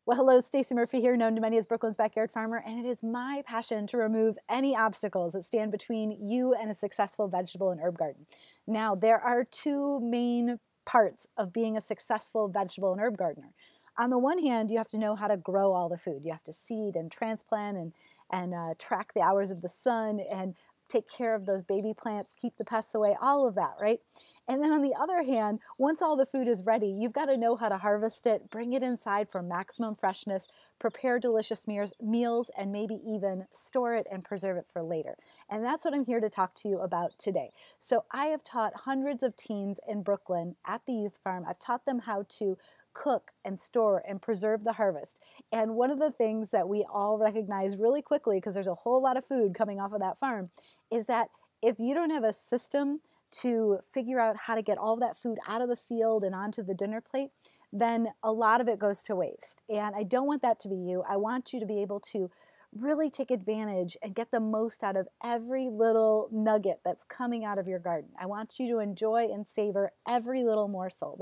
Well, hello, Stacey Murphy here, known to many as Brooklyn's Backyard Farmer, and it is my passion to remove any obstacles that stand between you and a successful vegetable and herb garden. Now, there are two main parts of being a successful vegetable and herb gardener. On the one hand, you have to know how to grow all the food. You have to seed and transplant and track the hours of the sun and take care of those baby plants, keep the pests away, all of that, right? And then on the other hand, once all the food is ready, you've got to know how to harvest it, bring it inside for maximum freshness, prepare delicious meals, and maybe even store it and preserve it for later. And that's what I'm here to talk to you about today. So I have taught hundreds of teens in Brooklyn at the youth farm. I've taught them how to cook and store and preserve the harvest. And one of the things that we all recognize really quickly, because there's a whole lot of food coming off of that farm, is that if you don't have a system to figure out how to get all that food out of the field and onto the dinner plate, then a lot of it goes to waste. And I don't want that to be you. I want you to be able to really take advantage and get the most out of every little nugget that's coming out of your garden. I want you to enjoy and savor every little morsel.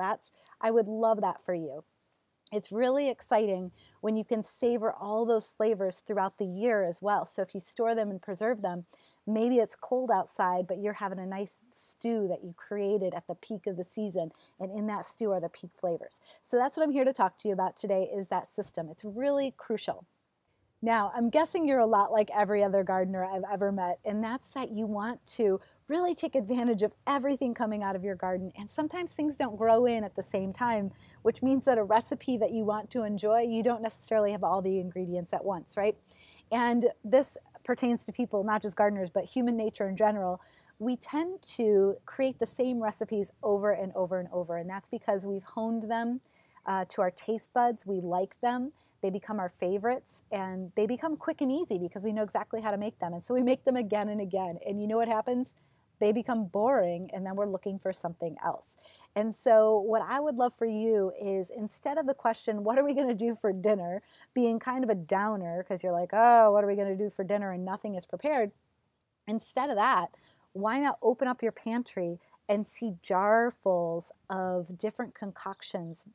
I would love that for you. It's really exciting when you can savor all those flavors throughout the year as well. So if you store them and preserve them, maybe it's cold outside, but you're having a nice stew that you created at the peak of the season, and in that stew are the peak flavors. So that's what I'm here to talk to you about today, is that system. It's really crucial. Now, I'm guessing you're a lot like every other gardener I've ever met, and that's that you want to really take advantage of everything coming out of your garden. And sometimes things don't grow in at the same time, which means that a recipe that you want to enjoy, you don't necessarily have all the ingredients at once, right? And this pertains to people, not just gardeners, but human nature in general. We tend to create the same recipes over and over and over, and that's because we've honed them to our taste buds. We like them. They become our favorites, and they become quick and easy because we know exactly how to make them. And so we make them again and again. And you know what happens? They become boring, and then we're looking for something else. And so what I would love for you is, instead of the question, what are we going to do for dinner, being kind of a downer because you're like, oh, what are we going to do for dinner and nothing is prepared? Instead of that, why not open up your pantry and see jarfuls of different concoctions,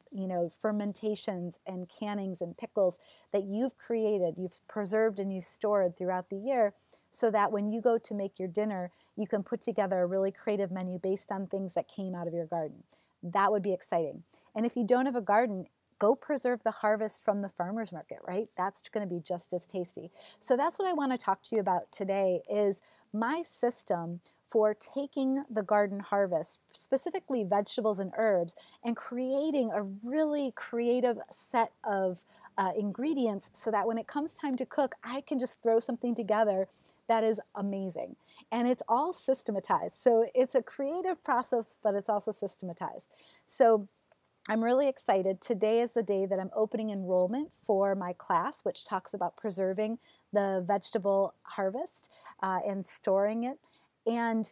fermentations and cannings and pickles that you've created, you've preserved and you've stored throughout the year, so that when you go to make your dinner, you can put together a really creative menu based on things that came out of your garden. That would be exciting. And if you don't have a garden, go preserve the harvest from the farmer's market, right? That's going to be just as tasty. So that's what I want to talk to you about today, is my system for taking the garden harvest, specifically vegetables and herbs, and creating a really creative set of ingredients so that when it comes time to cook, I can just throw something together that is amazing. And it's all systematized. So it's a creative process, but it's also systematized. So I'm really excited. Today is the day that I'm opening enrollment for my class, which talks about preserving the vegetable harvest and storing it. And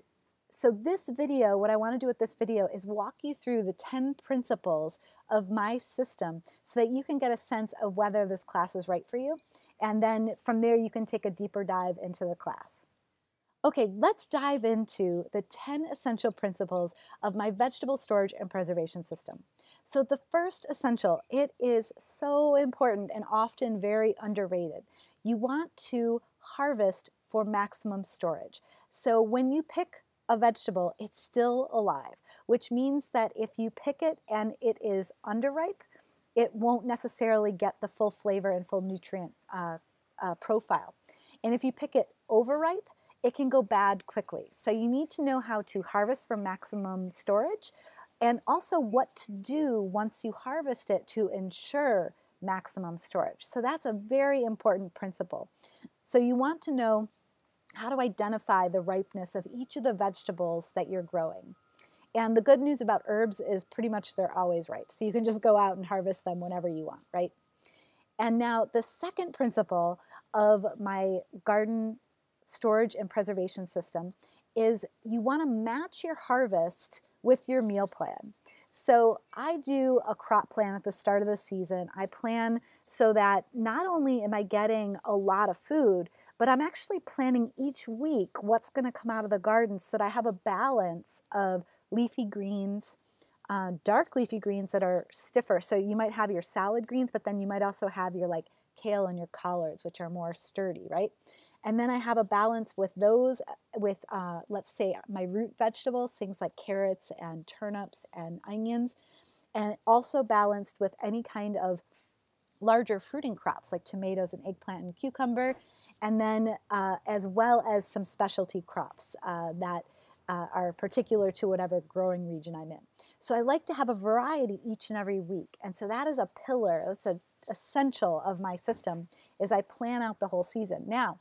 so this video, what I want to do with this video is walk you through the 10 principles of my system so that you can get a sense of whether this class is right for you. And then from there, you can take a deeper dive into the class. Okay, let's dive into the 10 essential principles of my vegetable storage and preservation system. So the first essential, it is so important and often very underrated. You want to harvest for maximum storage. So when you pick a vegetable, it's still alive, which means that if you pick it and it is underripe, it won't necessarily get the full flavor and full nutrient profile. And if you pick it overripe, it can go bad quickly. So you need to know how to harvest for maximum storage, and also what to do once you harvest it to ensure maximum storage. So that's a very important principle. So you want to know how to identify the ripeness of each of the vegetables that you're growing. And the good news about herbs is pretty much they're always ripe. So you can just go out and harvest them whenever you want, right? And now the second principle of my garden storage and preservation system is you want to match your harvest with your meal plan. So I do a crop plan at the start of the season. I plan so that not only am I getting a lot of food, but I'm actually planning each week what's going to come out of the garden so that I have a balance of leafy greens, dark leafy greens that are stiffer. So you might have your salad greens, but then you might also have your like kale and your collards, which are more sturdy, right? And then I have a balance with those, with let's say my root vegetables, things like carrots and turnips and onions, and also balanced with any kind of larger fruiting crops like tomatoes and eggplant and cucumber, and then as well as some specialty crops that are particular to whatever growing region I'm in. So I like to have a variety each and every week, and so that is a pillar, that's an essential of my system, is I plan out the whole season. Now,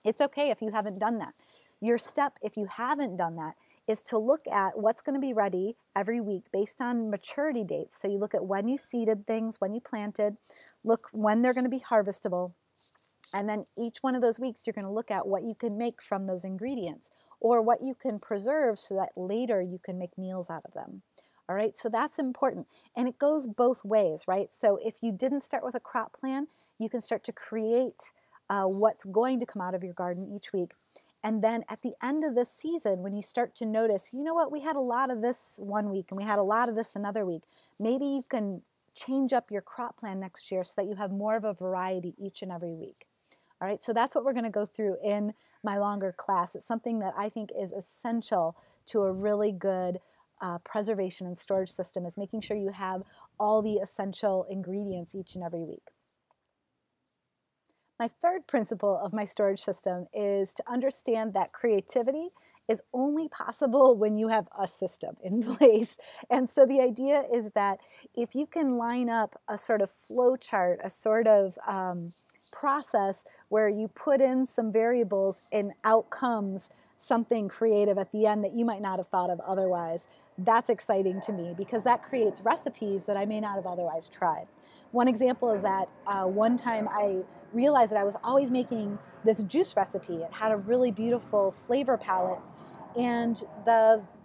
it's okay if you haven't done that. Your step, if you haven't done that, is to look at what's going to be ready every week based on maturity dates. So you look at when you seeded things, when you planted, look when they're going to be harvestable, and then each one of those weeks you're going to look at what you can make from those ingredients or what you can preserve so that later you can make meals out of them. All right, so that's important. And it goes both ways, right? So if you didn't start with a crop plan, you can start to create what's going to come out of your garden each week. And then at the end of the season, when you start to notice, you know what, we had a lot of this one week and we had a lot of this another week, maybe you can change up your crop plan next year so that you have more of a variety each and every week. All right, so that's what we're going to go through in my longer class. It's something that I think is essential to a really good preservation and storage system, is making sure you have all the essential ingredients each and every week. My third principle of my storage system is to understand that creativity is only possible when you have a system in place. And so the idea is that if you can line up a sort of flow chart, a sort of process where you put in some variables and out comes something creative at the end that you might not have thought of otherwise, that's exciting to me because that creates recipes that I may not have otherwise tried. One example is that one time I realized that I was always making this juice recipe. It had a really beautiful flavor palette, and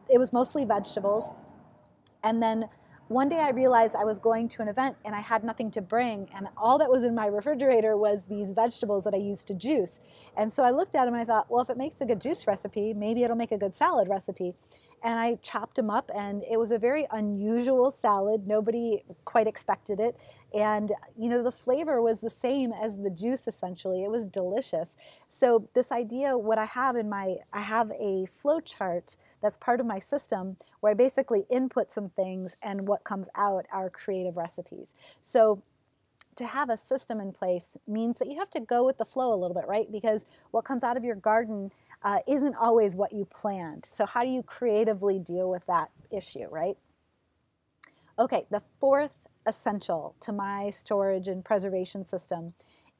it was mostly vegetables. And then one day I realized I was going to an event and I had nothing to bring, and all that was in my refrigerator was these vegetables that I used to juice. And so I looked at them and I thought, well, if it makes a good juice recipe, maybe it'll make a good salad recipe. And I chopped them up, and it was a very unusual salad. Nobody quite expected it. And, you know, the flavor was the same as the juice, essentially. It was delicious. So this idea, what I have I have a flow chart that's part of my system where I basically input some things, and what comes out are creative recipes. So to have a system in place means that you have to go with the flow a little bit, right? Because what comes out of your garden isn't always what you planned. So how do you creatively deal with that issue, right? Okay, the fourth essential to my storage and preservation system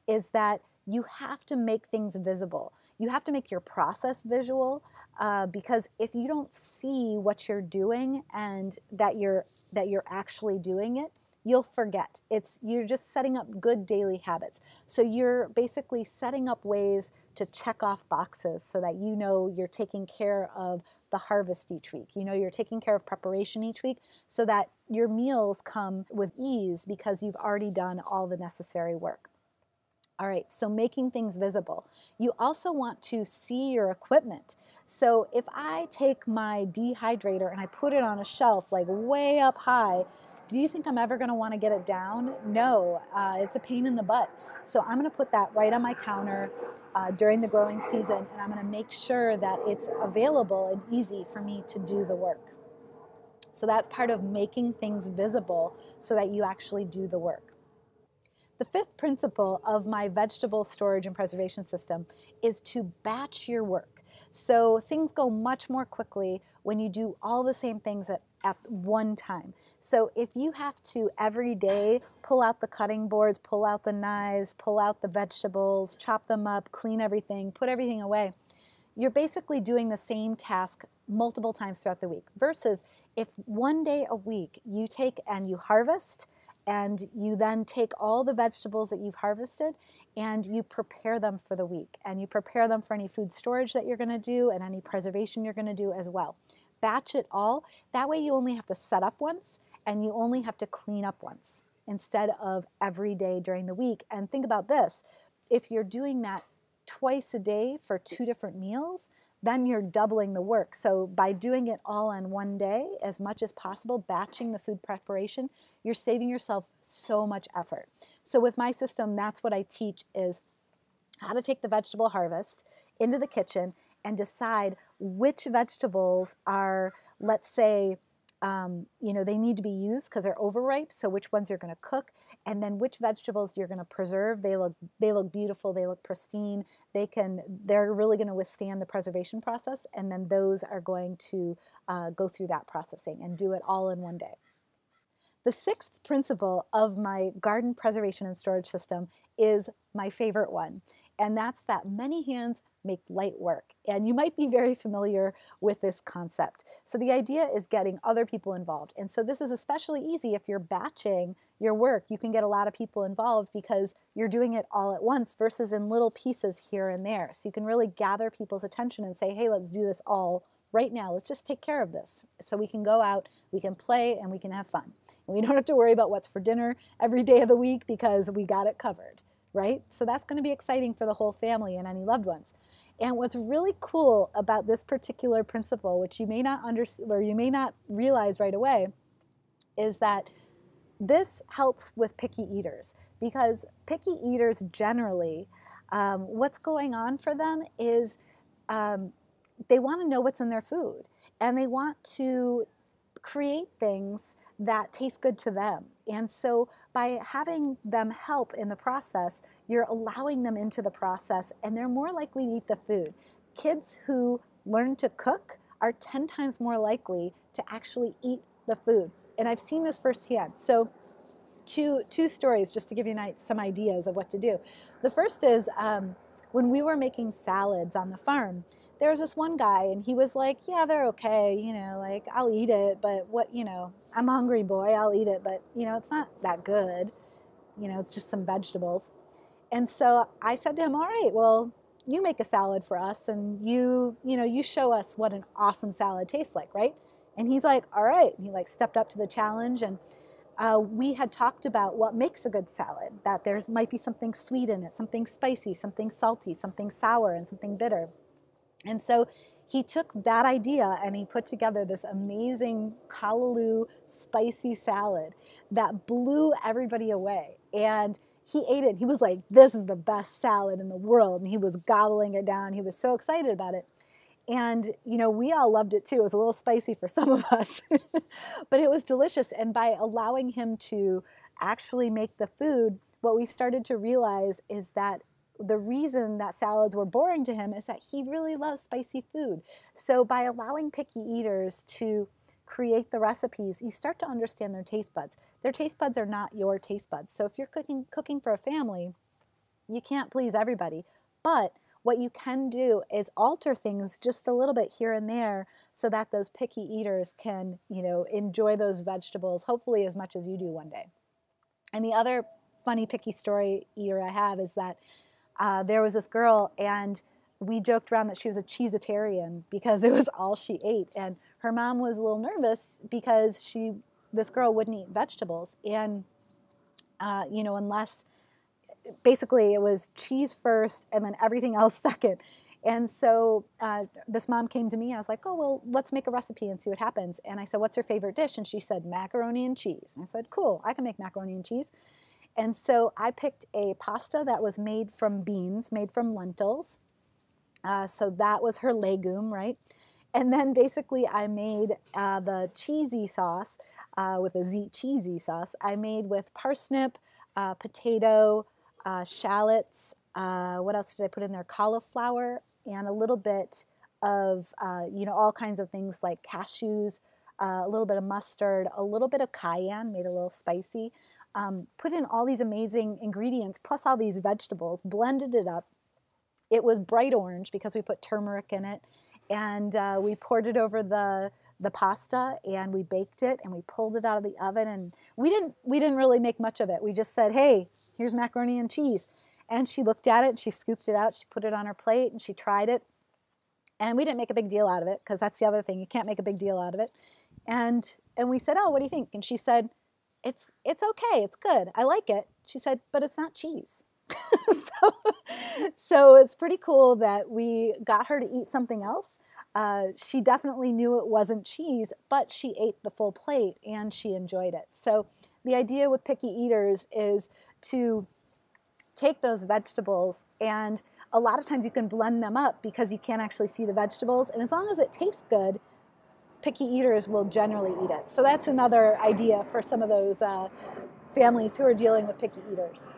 is that you have to make things visible. You have to make your process visual because if you don't see what you're doing and that you're actually doing it, you'll forget. You're just setting up good daily habits. So you're basically setting up ways to check off boxes so that you know you're taking care of the harvest each week. You know you're taking care of preparation each week so that your meals come with ease because you've already done all the necessary work. All right, so making things visible. You also want to see your equipment. So if I take my dehydrator and I put it on a shelf like way up high, do you think I'm ever going to want to get it down? No, it's a pain in the butt. So I'm going to put that right on my counter during the growing season, and I'm going to make sure that it's available and easy for me to do the work. So that's part of making things visible so that you actually do the work. The fifth principle of my vegetable storage and preservation system is to batch your work. So things go much more quickly when you do all the same things at one time. So if you have to every day pull out the cutting boards, pull out the knives, pull out the vegetables, chop them up, clean everything, put everything away, you're basically doing the same task multiple times throughout the week. Versus if one day a week you take and you harvest, and you then take all the vegetables that you've harvested and you prepare them for the week, and you prepare them for any food storage that you're going to do and any preservation you're going to do as well. Batch it all. That way you only have to set up once and you only have to clean up once instead of every day during the week. And think about this. If you're doing that twice a day for 2 different meals, then you're doubling the work. So by doing it all on one day, as much as possible, batching the food preparation, you're saving yourself so much effort. So with my system, that's what I teach, is how to take the vegetable harvest into the kitchen and decide which vegetables are, let's say, they need to be used because they're overripe. So which ones you're going to cook, and then which vegetables you're going to preserve. They look beautiful. They look pristine. They're really going to withstand the preservation process. And then those are going to go through that processing and do it all in one day. The sixth principle of my garden preservation and storage system is my favorite one, and that's that many hands make light work. And you might be very familiar with this concept. So the idea is getting other people involved. And so this is especially easy if you're batching your work. You can get a lot of people involved because you're doing it all at once versus in little pieces here and there. So you can really gather people's attention and say, hey, let's do this all right now. Let's just take care of this. So we can go out, we can play, and we can have fun. And we don't have to worry about what's for dinner every day of the week because we got it covered, right? So that's going to be exciting for the whole family and any loved ones. And what's really cool about this particular principle, which you may not understand or you may not realize right away, is that this helps with picky eaters, because picky eaters generally, what's going on for them is they want to know what's in their food, and they want to create things that taste good to them. And so by having them help in the process, you're allowing them into the process, and they're more likely to eat the food. Kids who learn to cook are 10 times more likely to actually eat the food. And I've seen this firsthand. So two stories just to give you some ideas of what to do. The first is when we were making salads on the farm, there was this one guy, and he was like, yeah, they're okay, like, I'll eat it, but I'm a hungry boy, I'll eat it, but, it's not that good, it's just some vegetables. And so I said to him, all right, well, you make a salad for us, and you show us what an awesome salad tastes like, right? And he's like, all right, and he stepped up to the challenge, and we had talked about what makes a good salad, that there might be something sweet in it, something spicy, something salty, something sour, and something bitter. And so he took that idea and he put together this amazing callaloo spicy salad that blew everybody away. And he ate it. He was like, this is the best salad in the world. And he was gobbling it down. He was so excited about it. And, we all loved it too. It was a little spicy for some of us, but it was delicious. And by allowing him to actually make the food, what we started to realize is that the reason that salads were boring to him is that he really loves spicy food. So by allowing picky eaters to create the recipes, you start to understand their taste buds. Their taste buds are not your taste buds. So if you're cooking for a family, you can't please everybody. But what you can do is alter things just a little bit here and there so that those picky eaters can, enjoy those vegetables, hopefully as much as you do one day. And the other funny picky story eater I have is that there was this girl, and we joked around that she was a cheesetarian because it was all she ate. And her mom was a little nervous because this girl wouldn't eat vegetables. And, unless basically it was cheese first and then everything else second. And so this mom came to me. I was like, oh, well, let's make a recipe and see what happens. And I said, what's her favorite dish? And she said, macaroni and cheese. And I said, cool, I can make macaroni and cheese. And so I picked a pasta that was made from beans, made from lentils. So that was her legume, right? And then basically I made the cheesy sauce with a Z, cheesy sauce. I made with parsnip, potato, shallots. What else did I put in there? Cauliflower, and a little bit of, all kinds of things like cashews, a little bit of mustard, a little bit of cayenne, made a little spicy. Put in all these amazing ingredients, plus all these vegetables, blended it up. It was bright orange because we put turmeric in it, and we poured it over the pasta, and we baked it, and we pulled it out of the oven, and we didn't really make much of it. We just said, hey, here's macaroni and cheese. And she looked at it, she scooped it out, she put it on her plate, and she tried it. And we didn't make a big deal out of it, because that's the other thing, you can't make a big deal out of it. And we said, oh, what do you think? And she said, it's okay, it's good, I like it. She said, but it's not cheese. so, so it's pretty cool that we got her to eat something else. She definitely knew it wasn't cheese, but she ate the full plate and she enjoyed it. So the idea with picky eaters is to take those vegetables, and a lot of times you can blend them up because you can't actually see the vegetables. And as long as it tastes good, picky eaters will generally eat it. So that's another idea for some of those families who are dealing with picky eaters.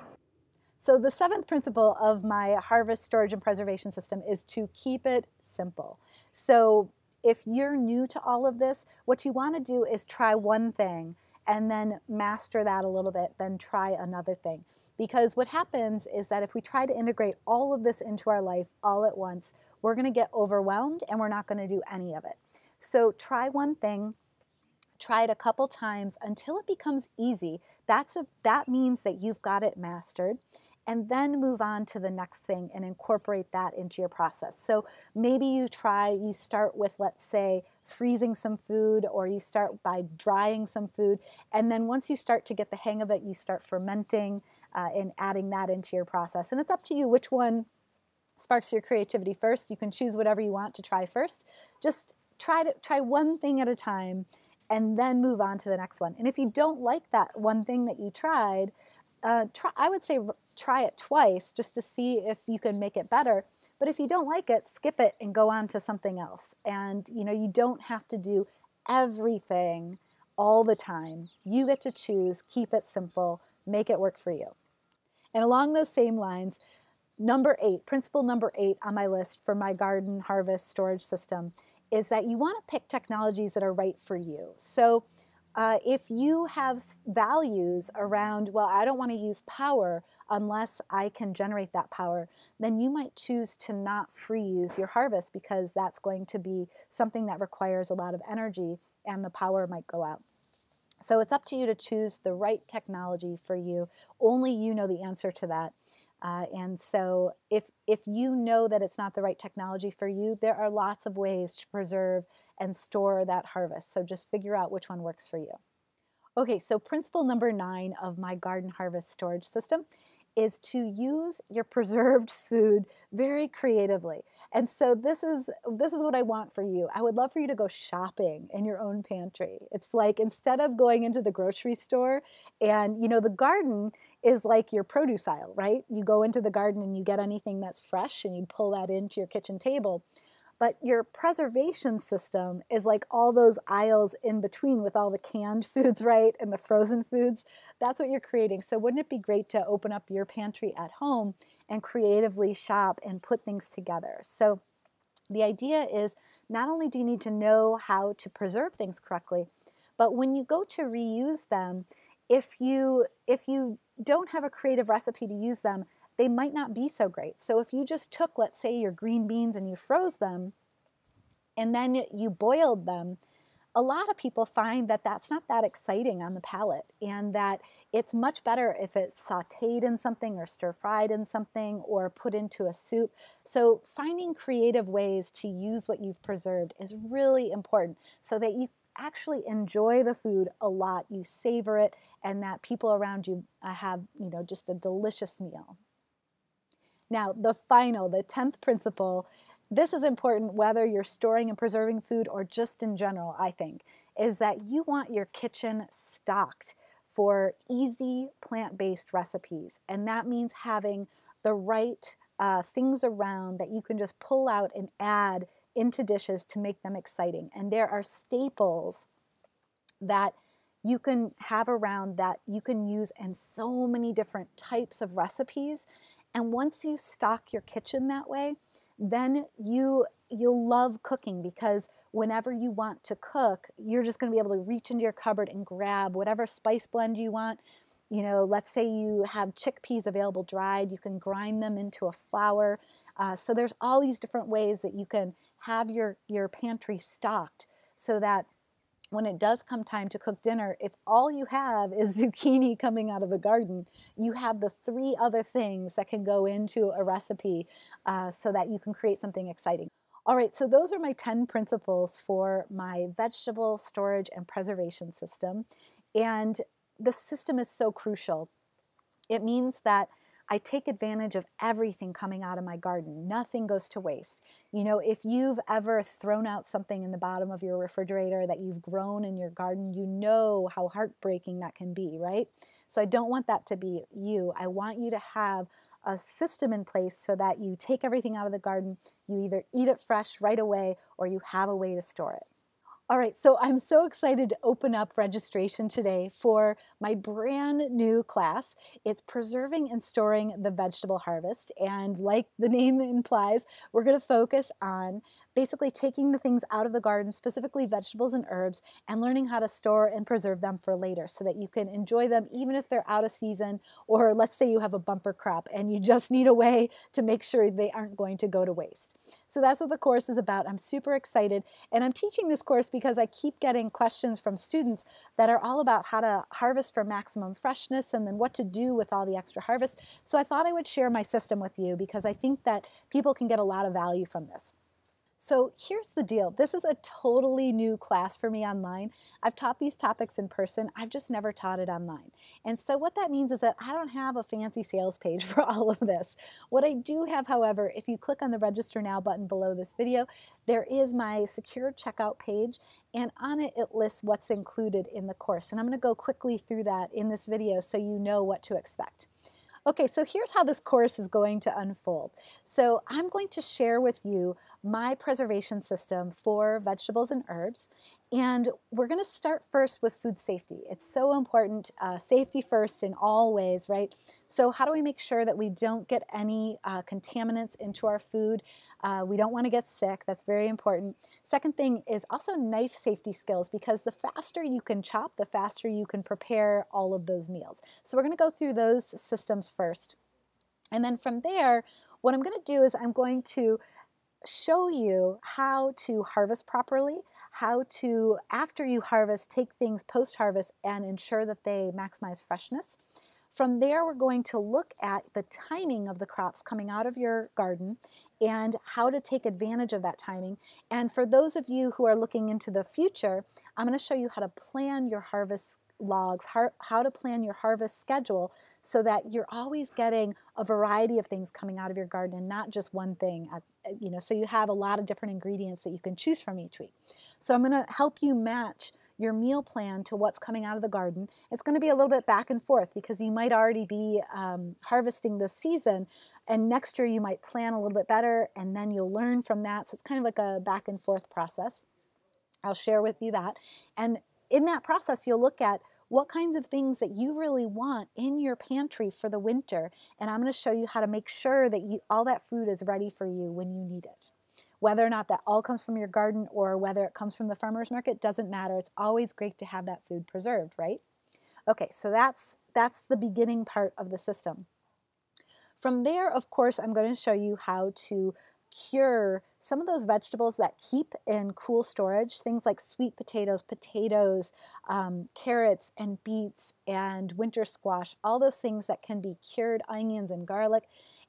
So the seventh principle of my harvest, storage, and preservation system is to keep it simple. So if you're new to all of this, what you want to do is try one thing and then master that a little bit, then try another thing. Because what happens is that if we try to integrate all of this into our life all at once, we're going to get overwhelmed and we're not going to do any of it. So try one thing, try it a couple times until it becomes easy. That means that you've got it mastered. And then move on to the next thing and incorporate that into your process. So maybe you start with, let's say, freezing some food, or you start by drying some food. And then once you start to get the hang of it, you start fermenting and adding that into your process. And it's up to you which one sparks your creativity first. You can choose whatever you want to try first. Just try one thing at a time and then move on to the next one. And if you don't like that one thing that you tried, I would say try it twice just to see if you can make it better. But if you don't like it, skip it and go on to something else. And you don't have to do everything all the time. You get to choose, keep it simple, make it work for you. And along those same lines, principle number 8 on my list for my garden harvest storage system is that you want to pick technologies that are right for you. So if you have values around, well, I don't want to use power unless I can generate that power, then you might choose to not freeze your harvest because that's going to be something that requires a lot of energy and the power might go out. So it's up to you to choose the right technology for you. Only you know the answer to that. And so if you know that it's not the right technology for you, there are lots of ways to preserve and store that harvest. So just figure out which one works for you. Okay, so principle number 9 of my garden harvest storage system is to use your preserved food very creatively. And so this is what I want for you. I would love for you to go shopping in your own pantry. It's like instead of going into the grocery store and the garden is like your produce aisle, right? You go into the garden and you get anything that's fresh and you pull that into your kitchen table. But your preservation system is like all those aisles in between with all the canned foods, right? And the frozen foods. That's what you're creating. So wouldn't it be great to open up your pantry at home and creatively shop and put things together? So the idea is not only do you need to know how to preserve things correctly, but when you go to reuse them, if you don't have a creative recipe to use them, they might not be so great. So if you just took, let's say, your green beans and you froze them and then you boiled them, a lot of people find that that's not that exciting on the palate and that it's much better if it's sauteed in something or stir-fried in something or put into a soup. So finding creative ways to use what you've preserved is really important so that you actually enjoy the food a lot, you savor it, and that people around you have, just a delicious meal. Now, the 10th principle, this is important whether you're storing and preserving food or just in general, I think, is that you want your kitchen stocked for easy plant-based recipes. And that means having the right things around that you can just pull out and add into dishes to make them exciting. And there are staples that you can have around that you can use in so many different types of recipes. And once you stock your kitchen that way, then you'll love cooking because whenever you want to cook, you're just going to be able to reach into your cupboard and grab whatever spice blend you want. Let's say you have chickpeas available dried, you can grind them into a flour. So there's all these different ways that you can have your pantry stocked so that when it does come time to cook dinner, if all you have is zucchini coming out of the garden, you have the 3 other things that can go into a recipe so that you can create something exciting. All right, so those are my 10 principles for my vegetable storage and preservation system. And the system is so crucial. It means that I take advantage of everything coming out of my garden. Nothing goes to waste. You know, if you've ever thrown out something in the bottom of your refrigerator that you've grown in your garden, you know how heartbreaking that can be, right? So I don't want that to be you. I want you to have a system in place so that you take everything out of the garden, you either eat it fresh right away or you have a way to store it. All right, so I'm so excited to open up registration today for my brand new class. It's Preserving and Storing the Vegetable Harvest. And like the name implies, we're going to focus on basically taking the things out of the garden, specifically vegetables and herbs, and learning how to store and preserve them for later so that you can enjoy them even if they're out of season, or let's say you have a bumper crop and you just need a way to make sure they aren't going to go to waste. So that's what the course is about. I'm super excited, and I'm teaching this course because I keep getting questions from students that are all about how to harvest for maximum freshness and then what to do with all the extra harvest. So I thought I would share my system with you because I think that people can get a lot of value from this. So here's the deal. This is a totally new class for me online. I've taught these topics in person. I've just never taught it online. And so what that means is that I don't have a fancy sales page for all of this. What I do have, however, if you click on the Register Now button below this video, there is my secure checkout page, and on it, it lists what's included in the course. And I'm going to go quickly through that in this video so you know what to expect. Okay, so here's how this course is going to unfold. So I'm going to share with you my preservation system for vegetables and herbs, and we're going to start first with food safety. It's so important, safety first in all ways, right? So how do we make sure that we don't get any contaminants into our food? We don't want to get sick. That's very important. Second thing is also knife safety skills, because the faster you can chop, the faster you can prepare all of those meals. So we're going to go through those systems first. And then from there, what I'm going to do is I'm going to show you how to harvest properly, how to, after you harvest, take things post-harvest and ensure that they maximize freshness. From there, we're going to look at the timing of the crops coming out of your garden and how to take advantage of that timing. And for those of you who are looking into the future, I'm going to show you how to plan your harvest logs, how to plan your harvest schedule so that you're always getting a variety of things coming out of your garden and not just one thing, so you have a lot of different ingredients that you can choose from each week. So I'm going to help you match your meal plan to what's coming out of the garden. It's going to be a little bit back and forth because you might already be harvesting this season, and next year you might plan a little bit better and then you'll learn from that. So it's kind of like a back and forth process. I'll share with you that. And in that process, you'll look at what kinds of things that you really want in your pantry for the winter. And I'm going to show you how to make sure that all that food is ready for you when you need it. Whether or not that all comes from your garden or whether it comes from the farmer's market doesn't matter. It's always great to have that food preserved, right? Okay, so that's the beginning part of the system. From there, of course, I'm going to show you how to cure some of those vegetables that keep in cool storage, things like sweet potatoes, carrots and beets and winter squash, all those things that can be cured, onions and garlic.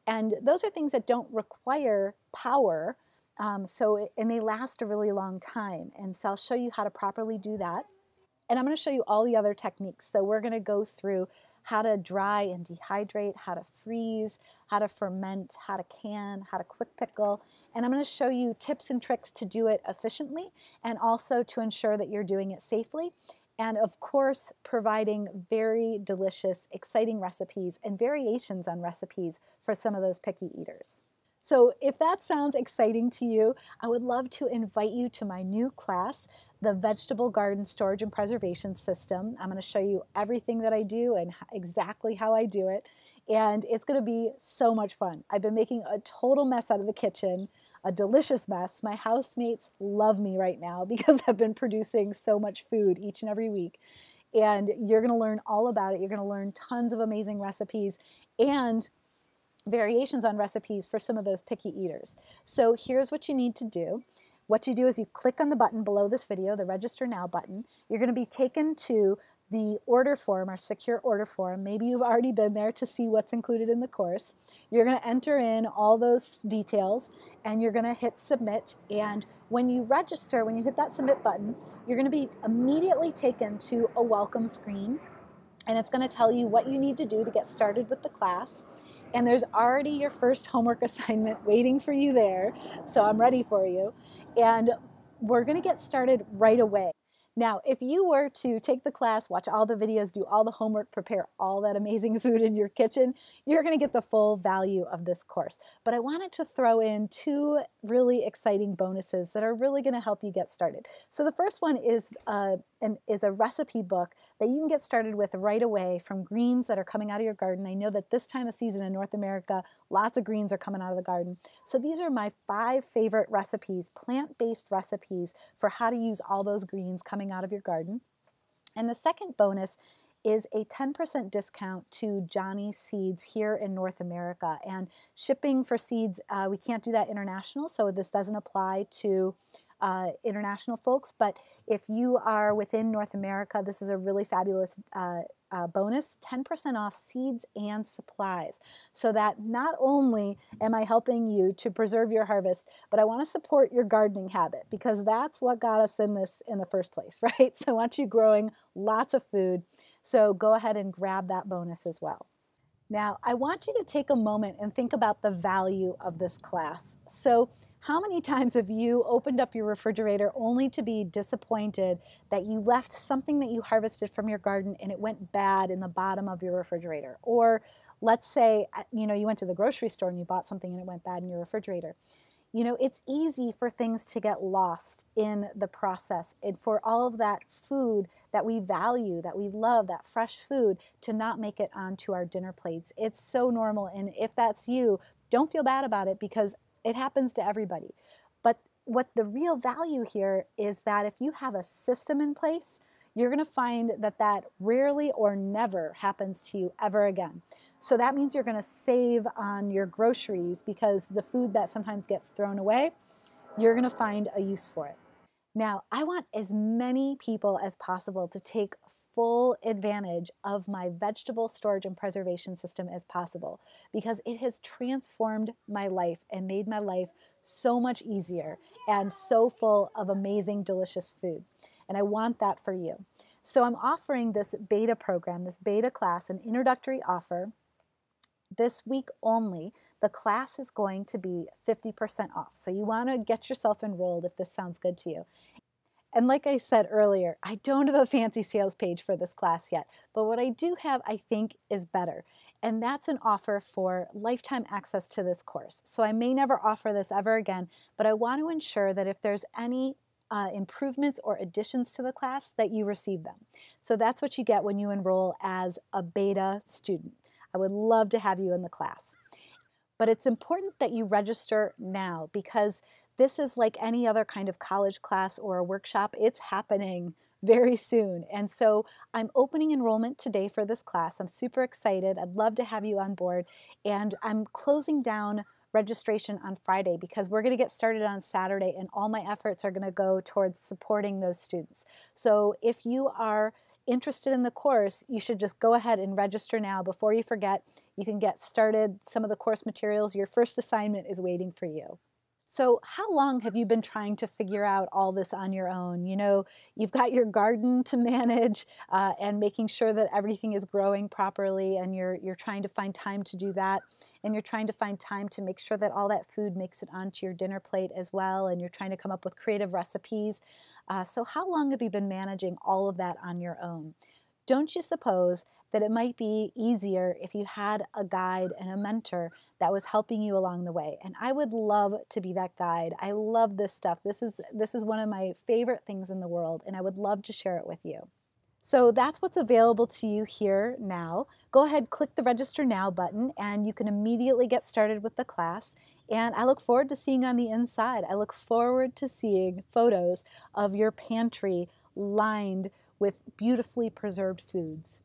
And those are things that don't require power, and they last a really long time. And so I'll show you how to properly do that. And I'm going to show you all the other techniques. So we're going to go through how to dry and dehydrate, how to freeze, how to ferment, how to can, how to quick pickle. And I'm going to show you tips and tricks to do it efficiently and also to ensure that you're doing it safely. And of course, providing very delicious, exciting recipes and variations on recipes for some of those picky eaters. So if that sounds exciting to you, I would love to invite you to my new class, the Vegetable Garden Storage and Preservation System. I'm going to show you everything that I do and exactly how I do it. And it's going to be so much fun. I've been making a total mess out of the kitchen, a delicious mess. My housemates love me right now because I've been producing so much food each and every week. And you're going to learn all about it. You're going to learn tons of amazing recipes and variations on recipes for some of those picky eaters. So here's what you need to do. What you do is you click on the button below this video, the Register Now button. You're going to be taken to the order form, our secure order form. Maybe you've already been there to see what's included in the course. You're going to enter in all those details and you're going to hit submit. And when you register, when you hit that submit button, you're going to be immediately taken to a welcome screen. And it's going to tell you what you need to do to get started with the class. And there's already your first homework assignment waiting for you there. So I'm ready for you. And we're going to get started right away. Now, if you were to take the class, watch all the videos, do all the homework, prepare all that amazing food in your kitchen, you're going to get the full value of this course. But I wanted to throw in two really exciting bonuses that are really going to help you get started. So the first one is a recipe book that you can get started with right away from greens that are coming out of your garden. I know that this time of season in North America, lots of greens are coming out of the garden. So these are my 5 favorite recipes, plant-based recipes for how to use all those greens coming out of your garden. And the second bonus is a 10% discount to Johnny Seeds here in North America. And shipping for seeds, we can't do that international, so this doesn't apply to international folks. But if you are within North America, this is a really fabulous bonus, 10% off seeds and supplies. So that not only am I helping you to preserve your harvest, but I want to support your gardening habit, because that's what got us in this in the first place, right? So I want you growing lots of food. So go ahead and grab that bonus as well. Now, I want you to take a moment and think about the value of this class. So how many times have you opened up your refrigerator only to be disappointed that you left something that you harvested from your garden and it went bad in the bottom of your refrigerator? Or let's say, you went to the grocery store and you bought something and it went bad in your refrigerator. It's easy for things to get lost in the process, and for all of that food that we value, that we love, that fresh food, to not make it onto our dinner plates. It's so normal, and if that's you, don't feel bad about it, because it happens to everybody. But what the real value here is that if you have a system in place, you're going to find that that rarely or never happens to you ever again. So that means you're going to save on your groceries, because the food that sometimes gets thrown away, you're going to find a use for it. Now, I want as many people as possible to take full advantage of my vegetable storage and preservation system as possible, because it has transformed my life and made my life so much easier and so full of amazing, delicious food. And I want that for you. So I'm offering this beta program, this beta class, an introductory offer. This week only, the class is going to be 50% off. So you want to get yourself enrolled if this sounds good to you. And like I said earlier, I don't have a fancy sales page for this class yet, but what I do have, I think, is better. And that's an offer for lifetime access to this course. So I may never offer this ever again, but I want to ensure that if there's any improvements or additions to the class, that you receive them. So that's what you get when you enroll as a beta student. I would love to have you in the class. But it's important that you register now, because this is like any other kind of college class or a workshop. It's happening very soon. And so I'm opening enrollment today for this class. I'm super excited. I'd love to have you on board. And I'm closing down registration on Friday, because we're going to get started on Saturday, and all my efforts are going to go towards supporting those students. So if you are interested in the course, you should just go ahead and register now before you forget. You can get started. Some of the course materials, your first assignment is waiting for you. So how long have you been trying to figure out all this on your own? You've got your garden to manage and making sure that everything is growing properly, and you're trying to find time to do that. And you're trying to find time to make sure that all that food makes it onto your dinner plate as well. And you're trying to come up with creative recipes. So how long have you been managing all of that on your own? Don't you suppose that it might be easier if you had a guide and a mentor that was helping you along the way? And I would love to be that guide. I love this stuff. This is one of my favorite things in the world, and I would love to share it with you. So that's what's available to you here now. Go ahead, click the Register Now button, and you can immediately get started with the class. And I look forward to seeing on the inside. I look forward to seeing photos of your pantry lined with beautifully preserved foods.